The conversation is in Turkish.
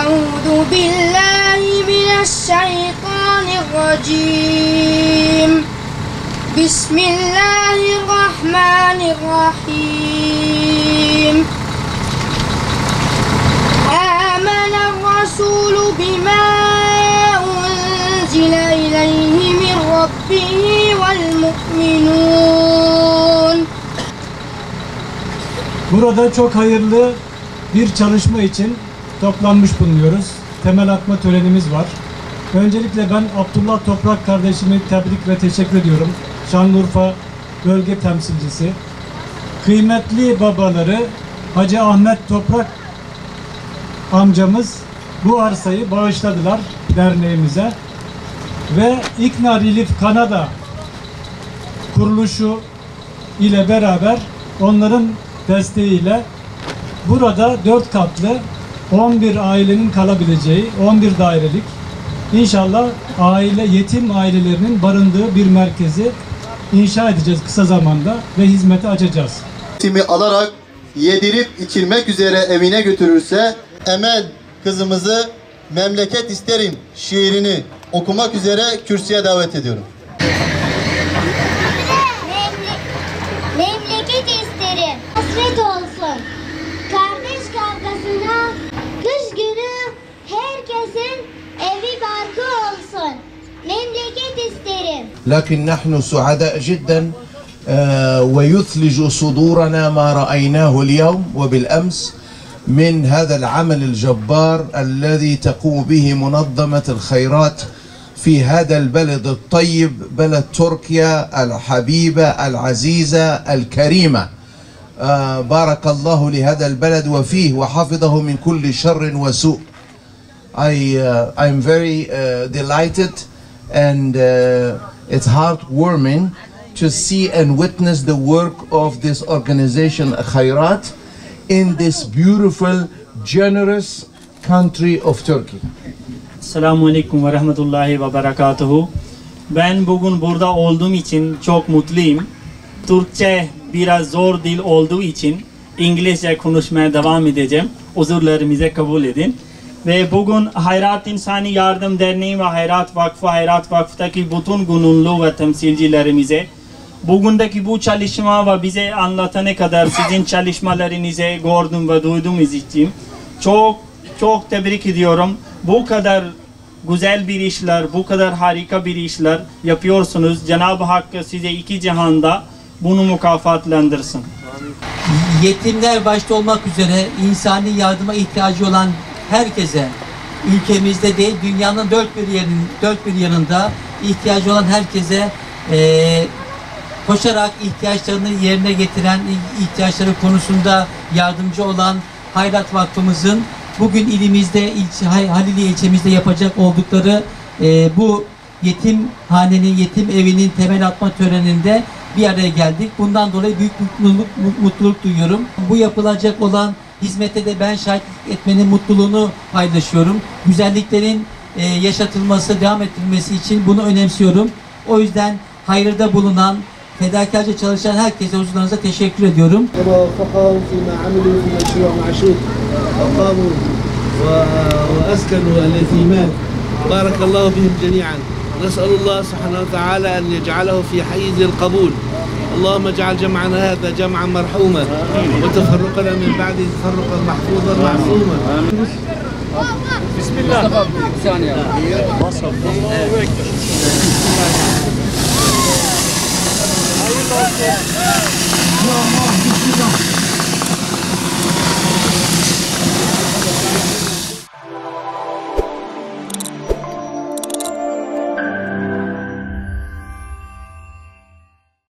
أعوذ بالله من الشيطان الرجيم بسم الله الرحمن الرحيم آمن الرسول بما أنزل إليه من ربه والمؤمنون. Burada çok hayırlı bir çalışma için toplanmış bulunuyoruz. Temel atma törenimiz var. Öncelikle ben Abdullah Toprak kardeşimi tebrik ve teşekkür ediyorum. Şanlıurfa bölge temsilcisi. Kıymetli babaları Hacı Ahmet Toprak amcamız bu arsayı bağışladılar derneğimize. Ve İkna Relief Kanada kuruluşu ile beraber onların desteğiyle burada 4 katlı 11 ailenin kalabileceği 11 dairelik inşallah yetim ailelerinin barındığı bir merkezi inşa edeceğiz kısa zamanda ve hizmete açacağız. Yetimi alarak yedirip içirmek üzere evine götürürse Emel kızımızı memleket isterim şiirini okumak üzere kürsüye davet ediyorum. Memleket isterim, hasret olsun. Kardeş kavgasına, kış günü herkesin evi barkı olsun. Memleket isterim. لكن نحن سعداء جدا ويثلج صدورنا ما رأيناه اليوم وبالأمس من هذا العمل الجبار الذي تقوم به منظمة الخيرات في هذا البلد الطيب بلد تركيا الحبيبة العزيزة الكريمة. بارك الله لهذا البلد وفيه وحفظه من كل شر وسوء. I'm very delighted and it's heartwarming to see and witness the work of this organization Khairat in this beautiful, generous country of Turkey. Selamun Aleyküm ve Rahmetullahi ve Berekatuhu. Ben bugün burada olduğum için çok mutluyum. Türkçe biraz zor dil olduğu için İngilizce konuşmaya devam edeceğim. Özürlerimizi kabul edin. Ve bugün Hayrat İnsani Yardım Derneği ve Hayrat Vakfı'daki bütün gönüllü ve temsilcilerimize bugündeki bu çalışma ve bize anlatana kadar sizin çalışmalarınızı gördüm ve duyduğumuz için çok tebrik ediyorum. Bu kadar güzel bir işler, bu kadar harika bir işler yapıyorsunuz. Cenab-ı Hak size iki cihanda bunu mükafatlandırsın. Yetimler başta olmak üzere insani yardıma ihtiyacı olan herkese, ülkemizde değil dünyanın dört bir yanında ihtiyacı olan herkese koşarak ihtiyaçlarını yerine getiren, ihtiyaçları konusunda yardımcı olan Hayrat Vakfımızın bugün ilimizde, Haliliye ilçemizde yapacak oldukları bu yetimhanenin, yetim evinin temel atma töreninde bir araya geldik. Bundan dolayı büyük mutluluk duyuyorum. Bu yapılacak olan hizmete de ben şahitlik etmenin mutluluğunu paylaşıyorum. Güzelliklerin yaşatılması, devam ettirilmesi için bunu önemsiyorum. O yüzden hayırda bulunan, fedakarca çalışan herkese huzurlarınıza teşekkür ediyorum. بارك الله بهم جميعا نسأل الله سبحانه وتعالى أن يجعله في حيز القبول اللهم اجعل جمعنا هذا جمعا مرحوما وتفرقنا من بعده تفرقا محفوظا معصوما بسم الله ثانية وصف الله